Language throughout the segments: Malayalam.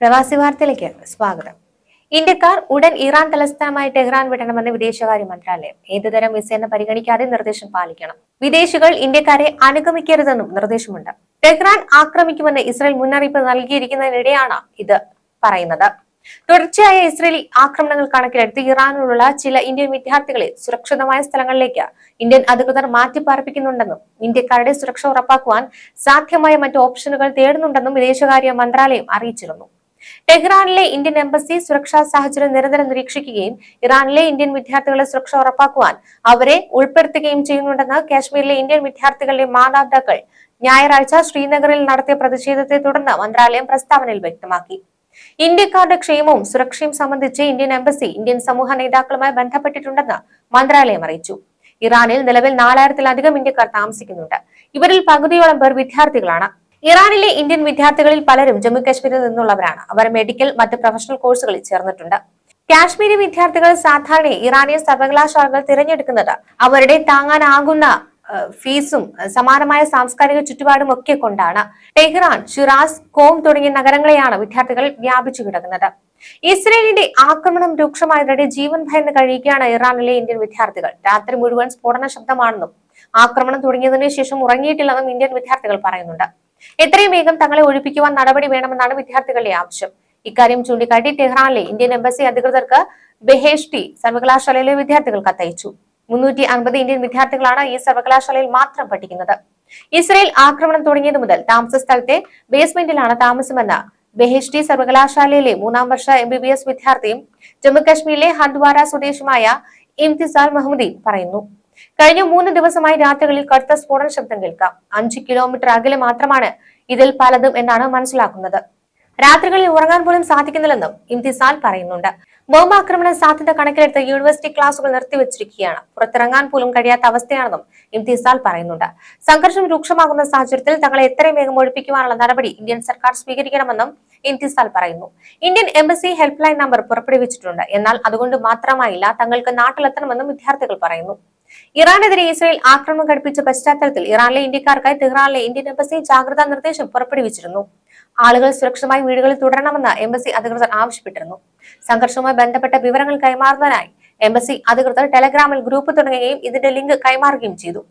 പ്രവാസി വാർത്തയിലേക്ക് സ്വാഗതം. ഇന്ത്യക്കാർ ഉടൻ ഇറാൻ തലസ്ഥാനമായ ടെഹ്റാൻ വിടണമെന്ന് വിദേശകാര്യ മന്ത്രാലയം. ഏതുതരം വിസയെന്ന് പരിഗണിക്കാതെ നിർദ്ദേശം പാലിക്കണം. വിദേശികൾ ഇന്ത്യക്കാരെ അനുഗമിക്കരുതെന്നും നിർദ്ദേശമുണ്ട്. ടെഹ്റാൻ ആക്രമിക്കുമെന്ന് ഇസ്രായേൽ മുന്നറിയിപ്പ് നൽകിയിരിക്കുന്നതിനിടെയാണ് ഇത് പറയുന്നത്. തുടർച്ചയായ ഇസ്രയേലി ആക്രമണങ്ങൾ കണക്കിലെടുത്ത് ഇറാനിലുള്ള ചില ഇന്ത്യൻ വിദ്യാർത്ഥികളെ സുരക്ഷിതമായ സ്ഥലങ്ങളിലേക്ക് ഇന്ത്യൻ അധികൃതർ മാറ്റിപ്പാർപ്പിക്കുന്നുണ്ടെന്നും ഇന്ത്യക്കാരുടെ സുരക്ഷ ഉറപ്പാക്കുവാൻ സാധ്യമായ മറ്റു ഓപ്ഷനുകൾ തേടുന്നുണ്ടെന്നും വിദേശകാര്യ മന്ത്രാലയം അറിയിച്ചിരുന്നു. ടെഹ്റാനിലെ ഇന്ത്യൻ എംബസി സുരക്ഷാ സാഹചര്യം നിരന്തരം നിരീക്ഷിക്കുകയും ഇറാനിലെ ഇന്ത്യൻ വിദ്യാർത്ഥികളെ സുരക്ഷ ഉറപ്പാക്കുവാൻ അവരെ ഉൾപ്പെടുത്തുകയും ചെയ്യുന്നുണ്ടെന്ന് കാശ്മീരിലെ ഇന്ത്യൻ വിദ്യാർത്ഥികളുടെ മാതാപിതാക്കൾ ഞായറാഴ്ച ശ്രീനഗറിൽ നടത്തിയ പ്രതിഷേധത്തെ തുടർന്ന് മന്ത്രാലയം പ്രസ്താവനയിൽ വ്യക്തമാക്കി. ഇന്ത്യക്കാരുടെ ക്ഷേമവും സുരക്ഷയും സംബന്ധിച്ച് ഇന്ത്യൻ എംബസി ഇന്ത്യൻ സമൂഹ നേതാക്കളുമായി ബന്ധപ്പെട്ടിട്ടുണ്ടെന്ന് മന്ത്രാലയം അറിയിച്ചു. ഇറാനിൽ നിലവിൽ 4000-ത്തിലധികം ഇന്ത്യക്കാർ താമസിക്കുന്നുണ്ട്. ഇവരിൽ പകുതിയോളം പേർ വിദ്യാർത്ഥികളാണ്. ഇറാനിലെ ഇന്ത്യൻ വിദ്യാർത്ഥികളിൽ പലരും ജമ്മു കാശ്മീരിൽ നിന്നുള്ളവരാണ്. അവർ മെഡിക്കൽ, മറ്റ് പ്രൊഫഷണൽ കോഴ്സുകളിൽ ചേർന്നിട്ടുണ്ട്. കാശ്മീരി വിദ്യാർത്ഥികൾ സാധാരണ ഇറാനിയൻ സർവകലാശാലകൾ തിരഞ്ഞെടുക്കുന്നത് അവരുടെ താങ്ങാനാകുന്ന ഫീസും സമാനമായ സാംസ്കാരിക ചുറ്റുപാടും ഒക്കെ കൊണ്ടാണ്. ടെഹ്റാൻ, ഷിറാസ്, കോം തുടങ്ങിയ നഗരങ്ങളെയാണ് വിദ്യാർത്ഥികൾ വ്യാപിച്ചു കിടക്കുന്നത്. ഇസ്രയേലിന്റെ ആക്രമണം രൂക്ഷമായതോടെ ജീവൻ ഭയന്ന് കഴിയുകയാണ് ഇറാനിലെ ഇന്ത്യൻ വിദ്യാർത്ഥികൾ. രാത്രി മുഴുവൻ സ്ഫോടന ശബ്ദമാണെന്നും ആക്രമണം തുടങ്ങിയതിനു ശേഷം ഉറങ്ങിയിട്ടില്ലെന്നും ഇന്ത്യൻ വിദ്യാർത്ഥികൾ പറയുന്നുണ്ട്. എത്രയും വേഗം തങ്ങളെ ഒഴിപ്പിക്കുവാൻ നടപടി വേണമെന്നാണ് വിദ്യാർത്ഥികളുടെ ആവശ്യം. ഇക്കാര്യം ചൂണ്ടിക്കാട്ടി ടെഹ്റാനിലെ ഇന്ത്യൻ എംബസി അധികൃതർക്ക് ബെഹേഷ്ടി സർവകലാശാലയിലെ വിദ്യാർത്ഥികൾ കത്തയച്ചു. 350 ഇന്ത്യൻ വിദ്യാർത്ഥികളാണ് ഈ സർവകലാശാലയിൽ മാത്രം പഠിക്കുന്നത്. ഇസ്രയേൽ ആക്രമണം തുടങ്ങിയതു മുതൽ താമസ സ്ഥലത്തെ ബേസ്മെന്റിലാണ് താമസമെന്ന് ബെഹെഷ്ടി സർവകലാശാലയിലെ 3ാം വർഷ MBBS വിദ്യാർത്ഥിയും ജമ്മുകാശ്മീരിലെ ഹന്ദ്വാര സ്വദേശിയുമായ ഇംതിസാൽ മഹ്മൂദി പറയുന്നു. കഴിഞ്ഞ 3 ദിവസമായി രാത്രികളിൽ കടുത്ത സ്ഫോടന ശബ്ദം കേൾക്കാം. 5 കിലോമീറ്റർ അകലെ മാത്രമാണ് ഇതിൽ പലതും എന്നാണ് മനസ്സിലാക്കുന്നത്. രാത്രികളിൽ ഉറങ്ങാൻ പോലും സാധിക്കുന്നില്ലെന്നും ഇംതിസാൽ പറയുന്നുണ്ട്. ബോംബാക്രമണ സാധ്യത കണക്കിലെടുത്ത് യൂണിവേഴ്സിറ്റി ക്ലാസുകൾ നിർത്തിവച്ചിരിക്കുകയാണ്. പുറത്തിറങ്ങാൻ പോലും കഴിയാത്ത അവസ്ഥയാണെന്നും ഇംതിസാൽ പറയുന്നുണ്ട്. സംഘർഷം രൂക്ഷമാകുന്ന സാഹചര്യത്തിൽ തങ്ങളെ എത്രയും വേഗം ഒഴിപ്പിക്കുവാനുള്ള നടപടി ഇന്ത്യൻ സർക്കാർ സ്വീകരിക്കണമെന്നും ഇംതിസാൽ പറയുന്നു. Indian embassy help line number പുറപ്പെടുവിച്ചിട്ടുണ്ട്. എന്നാൽ അതുകൊണ്ട് മാത്രമായില്ല തങ്ങൾക്ക് നാട്ടിലെത്തണമെന്നും വിദ്യാർത്ഥികൾ പറയുന്നു. ഇറാനെതിരെ ഇസ്രയേൽ ആക്രമണം ഘടിപ്പിച്ച പശ്ചാത്തലത്തിൽ ഇറാനിലെ ഇന്ത്യക്കാർക്കായി ടെഹ്റാനിലെ ഇന്ത്യൻ എംബസി ജാഗ്രതാ നിർദ്ദേശം പുറപ്പെടുവിച്ചിരുന്നു. ആളുകൾ സുരക്ഷിതമായി വീടുകളിൽ തുടരണമെന്ന് എംബസി അധികൃതർ ആവശ്യപ്പെട്ടിരുന്നു. സംഘർഷവുമായി ബന്ധപ്പെട്ട വിവരങ്ങൾ കൈമാറുന്നതിനായി എംബസി അധികൃതർ ടെലഗ്രാമിൽ ഗ്രൂപ്പ് തുടങ്ങുകയും ഇതിന്റെ ലിങ്ക് കൈമാറുകയും ചെയ്തു.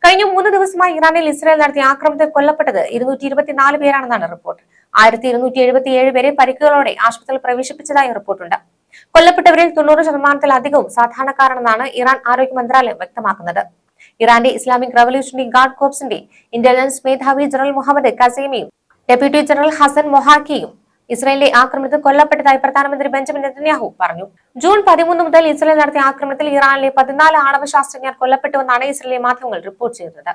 കഴിഞ്ഞ 3 ദിവസമായി ഇറാനിൽ ഇസ്രയേൽ നടത്തിയ ആക്രമണത്തിൽ കൊല്ലപ്പെട്ടത് 224 പേരാണെന്നാണ് റിപ്പോർട്ട്. 1277 പേരെ പരിക്കുകളോടെ ആശുപത്രിയിൽ പ്രവേശിപ്പിച്ചതായി റിപ്പോർട്ടുണ്ട്. കൊല്ലപ്പെട്ടവരിൽ 90%-ലധികവും സാധാരണക്കാരാണെന്നാണ് ഇറാൻ ആരോഗ്യ മന്ത്രാലയം വ്യക്തമാക്കുന്നത്. ഇറാന്റെ ഇസ്ലാമിക് റവല്യൂഷണറി ഗാർഡ് കോർപ്സിന്റെ ഇന്റലിജൻസ് മേധാവി ജനറൽ മുഹമ്മദ് കസീമിയും ഡെപ്യൂട്ടി ജനറൽ ഹസൻ മൊഹാക്കിയും ഇസ്രയേലിലെ ആക്രമണത്തിൽ കൊല്ലപ്പെട്ടതായി പ്രധാനമന്ത്രി ബെഞ്ചമിൻ നെതന്യാഹു പറഞ്ഞു. ജൂൺ 13 മുതൽ ഇസ്രയേൽ നടത്തിയ ആക്രമണത്തിൽ ഇറാനിലെ 14 ആണവ ശാസ്ത്രജ്ഞർ കൊല്ലപ്പെട്ടുവെന്നാണ് ഇസ്രയേലി മാധ്യമങ്ങൾ റിപ്പോർട്ട് ചെയ്തത്.